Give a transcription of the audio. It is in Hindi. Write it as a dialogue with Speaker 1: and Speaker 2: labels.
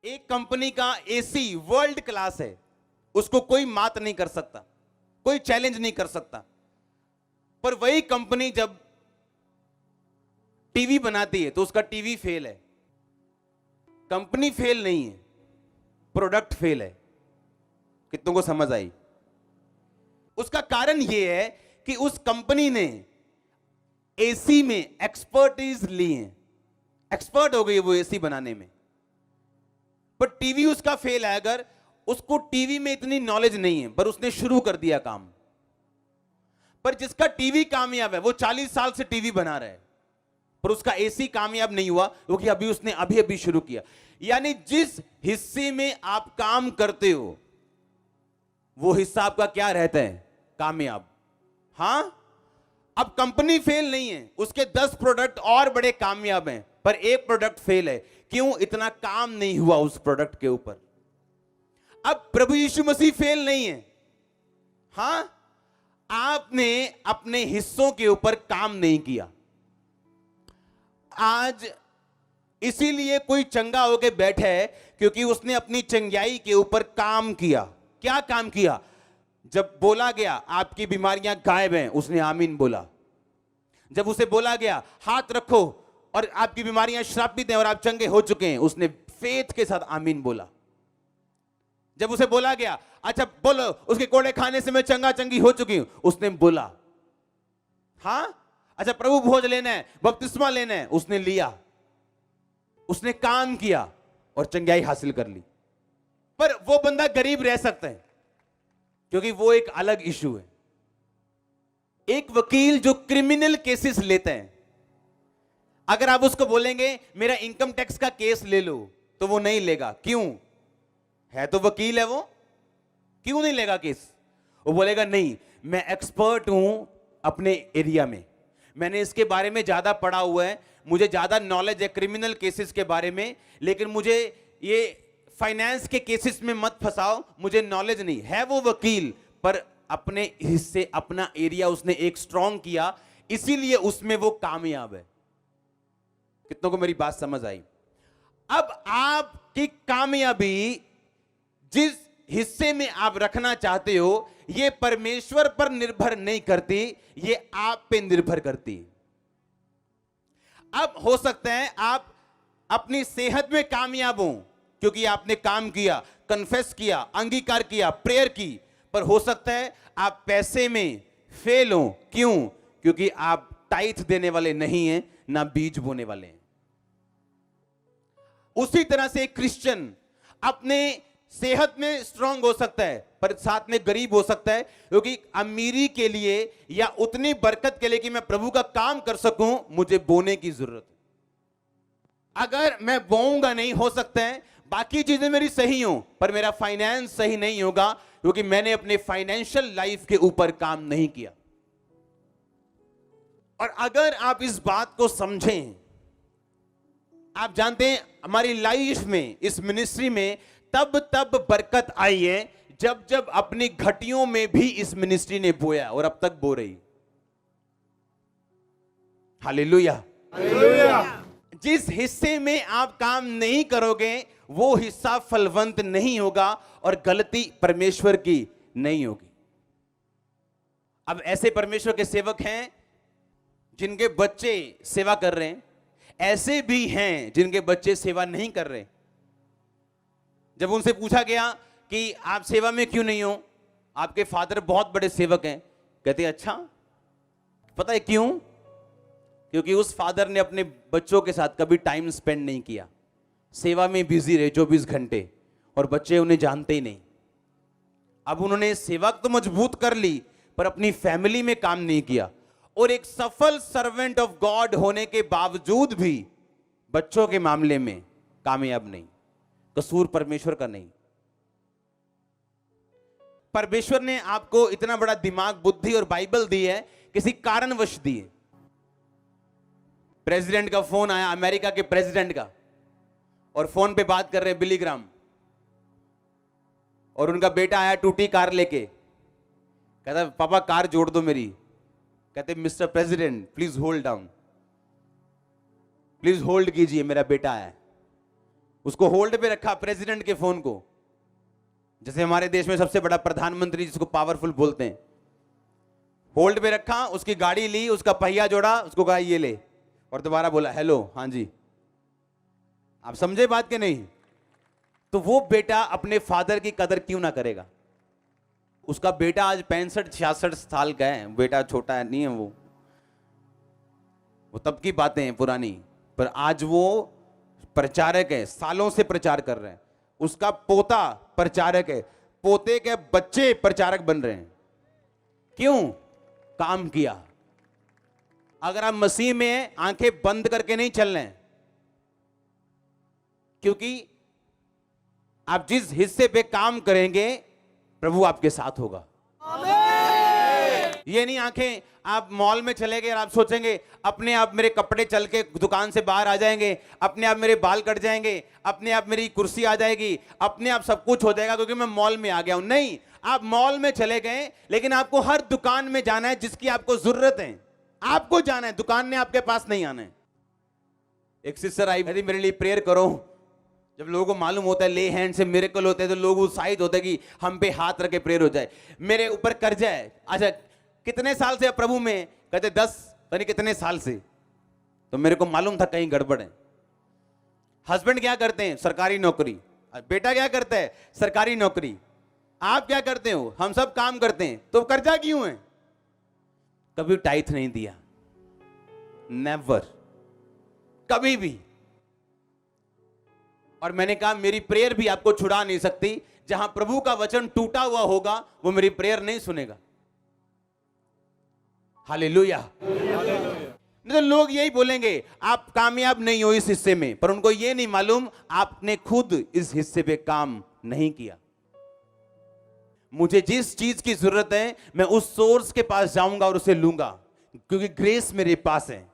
Speaker 1: एक कंपनी का एसी वर्ल्ड क्लास है, उसको कोई मात नहीं कर सकता, कोई चैलेंज नहीं कर सकता। पर वही कंपनी जब टीवी बनाती है तो उसका टीवी फेल है। कंपनी फेल नहीं है, प्रोडक्ट फेल है। कितनों को समझ आई? उसका कारण यह है कि उस कंपनी ने एसी में एक्सपर्टीज ली है, एक्सपर्ट हो गई वो एसी बनाने में। पर टीवी उसका फेल है। अगर उसको टीवी में इतनी नॉलेज नहीं है, पर उसने शुरू कर दिया काम। पर जिसका टीवी कामयाब है, वो 40 साल से टीवी बना रहा है, पर उसका एसी कामयाब नहीं हुआ क्योंकि अभी उसने अभी शुरू किया। यानी जिस हिस्से में आप काम करते हो वो हिस्सा आपका क्या रहता है? कामयाब। हां, अब कंपनी फेल नहीं है, उसके 10 प्रोडक्ट और बड़े कामयाब हैं, पर एक प्रोडक्ट फेल है। क्यों? इतना काम नहीं हुआ उस प्रोडक्ट के ऊपर। अब प्रभु यीशु मसीह फेल नहीं है। हां, आपने अपने हिस्सों के ऊपर काम नहीं किया। आज इसीलिए कोई चंगा होके बैठा है क्योंकि उसने अपनी चंगाई के ऊपर काम किया। क्या काम किया? जब बोला गया आपकी बीमारियां गायब हैं, उसने आमीन बोला। जब उसे बोला गया हाथ रखो और आपकी बीमारियां श्रापित हैं और आप चंगे हो चुके हैं, उसने फेथ के साथ आमीन बोला। जब उसे बोला गया अच्छा बोलो उसके कोड़े खाने से मैं चंगा चंगी हो चुकी हूं, उसने बोला। हां, अच्छा प्रभु भोज लेना है, बपतिस्मा लेना है, उसने लिया, उसने काम किया और चंगाई हासिल कर ली। पर वो बंदा गरीब रह सकता है क्योंकि वो एक अलग इशू है। एक वकील जो क्रिमिनल केसेस लेते हैं, अगर आप उसको बोलेंगे मेरा इनकम टैक्स का केस ले लो, तो वो नहीं लेगा। क्यों? है तो वकील है वो, क्यों नहीं लेगा केस? वो बोलेगा नहीं, मैं एक्सपर्ट हूं अपने एरिया में, मैंने इसके बारे में ज्यादा पढ़ा हुआ है, मुझे ज्यादा नॉलेज है क्रिमिनल केसेस के बारे में, लेकिन मुझे ये फाइनेंस के केसेस में मत फंसाओ, मुझे नॉलेज नहीं है। वो वकील, पर अपने हिस्से अपना एरिया उसने एक स्ट्रॉन्ग किया, इसीलिए उसमें वो कामयाब है। कितनों को मेरी बात समझ आई? अब आपकी कामयाबी जिस हिस्से में आप रखना चाहते हो, ये परमेश्वर पर निर्भर नहीं करती, ये आप पे निर्भर करती। अब हो सकता है आप अपनी सेहत में कामयाब हो क्योंकि आपने काम किया, कन्फेस किया, अंगीकार किया, प्रेयर की। पर हो सकता है आप पैसे में फेल हो। क्यों? क्योंकि आप टाइथ देने वाले नहीं हैं, ना बीज बोने वाले हैं। उसी तरह से एक क्रिश्चियन अपने सेहत में स्ट्रांग हो सकता है, पर साथ में गरीब हो सकता है, क्योंकि अमीरी के लिए या उतनी बरकत के लिए कि मैं प्रभु का काम कर सकूं, मुझे बोने की जरूरत है। अगर मैं बोऊंगा नहीं, हो सकता है बाकी चीजें मेरी सही हो, पर मेरा फाइनेंस सही नहीं होगा क्योंकि मैंने अपने फाइनेंशियल लाइफ के ऊपर काम नहीं किया। और अगर आप इस बात को समझें, आप जानते हैं हमारी लाइफ में, इस मिनिस्ट्री में तब बरकत आई है जब जब अपनी घटियों में भी इस मिनिस्ट्री ने बोया और अब तक बो रही। Hallelujah, hallelujah. जिस हिस्से में आप काम नहीं करोगे वो हिस्सा फलवंत नहीं होगा और गलती परमेश्वर की नहीं होगी। अब ऐसे परमेश्वर के सेवक हैं जिनके बच्चे सेवा कर रहे हैं, ऐसे भी हैं जिनके बच्चे सेवा नहीं कर रहे। जब उनसे पूछा गया कि आप सेवा में क्यों नहीं हो, आपके फादर बहुत बड़े सेवक हैं, कहते अच्छा पता है क्यों? क्योंकि उस फादर ने अपने बच्चों के साथ कभी टाइम स्पेंड नहीं किया, सेवा में बिजी रहे 24 घंटे, और बच्चे उन्हें जानते ही नहीं। अब उन्होंने सेवा तो मजबूत कर ली पर अपनी फैमिली में काम नहीं किया, और एक सफल सर्वेंट ऑफ गॉड होने के बावजूद भी बच्चों के मामले में कामयाब नहीं। कसूर परमेश्वर का नहीं। परमेश्वर ने आपको इतना बड़ा दिमाग, बुद्धि और बाइबल दी है, किसी कारणवश दी है। प्रेसिडेंट का फोन आया, अमेरिका के प्रेसिडेंट का, और फोन पे बात कर रहे बिली ग्राम, और उनका बेटा आया टूटी कार लेके, कहता पापा कार जोड़ दो मेरी। कहते mister president please hold down, please hold कीजिए, मेरा बेटा आया। उसको होल्ड पे रखा प्रेसिडेंट के फोन को, जैसे हमारे देश में सबसे बड़ा प्रधानमंत्री जिसको पावरफुल बोलते हैं, होल्ड पे रखा, उसकी गाड़ी ली, उसका पहिया जोड़ा, उसको कहा ये ले, और दोबारा बोला हेलो, हाँ जी। आप समझे बात के नहीं? तो वो बेटा अपने फादर की कदर क्यों ना करेगा? उसका बेटा आज 65-66 साल का है, बेटा छोटा है नहीं है, वो तब की बातें हैं पुरानी, पर आज वो प्रचारक है, सालों से प्रचार कर रहे हैं। उसका पोता प्रचारक है, पोते के बच्चे प्रचारक बन रहे हैं। क्यों? काम किया। अगर आप मसीह में आंखें बंद करके नहीं चल रहे हैं, क्योंकि आप जिस हिस्से पे काम करेंगे प्रभु आपके साथ होगा। ये नहीं आंखें, आप मॉल में चले गए और आप सोचेंगे अपने आप मेरे कपड़े चल के दुकान से बाहर आ जाएंगे, अपने आप मेरे बाल कट जाएंगे, अपने आप मेरी कुर्सी आ जाएगी, अपने आप सब कुछ हो जाएगा क्योंकि मैं मॉल में आ गया हूं। नहीं, आप मॉल में चले गए, लेकिन आपको हर दुकान में जाना है जिसकी आपको जरूरत है। आपको जाना है, दुकान ने आपके पास नहीं आना है। एक सिस्टर आई, यदि मेरे लिए प्रेयर करो। जब लोगों को मालूम होता है ले हैंड से मिरेकल होते हैं तो लोग उत्साहित होते हैं कि हम पे हाथ रख के प्रेयर हो जाए। मेरे ऊपर कर्जा है। अच्छा, कितने साल से प्रभु में? कहते 10 यानी कितने साल से। तो मेरे को मालूम था कहीं गड़बड़ है। हस्बैंड क्या करते हैं? सरकारी नौकरी। बेटा क्या करता है? सरकारी नौकरी। आप क्या करते हो? हम सब काम करते हैं। तो कर्जा क्यों है? कभी टाइथ नहीं दिया, नेवर, कभी भी। और मैंने कहा मेरी प्रेयर भी आपको छुड़ा नहीं सकती। जहां प्रभु का वचन टूटा हुआ होगा वो मेरी प्रेयर नहीं सुनेगा। हालेलुया। नहीं तो लोग यही बोलेंगे आप कामयाब नहीं हो इस हिस्से में, पर उनको ये नहीं मालूम आपने खुद इस हिस्से पे काम नहीं किया। मुझे जिस चीज की जरूरत है मैं उस सोर्स के पास जाऊंगा और उसे लूंगा, क्योंकि ग्रेस मेरे पास है।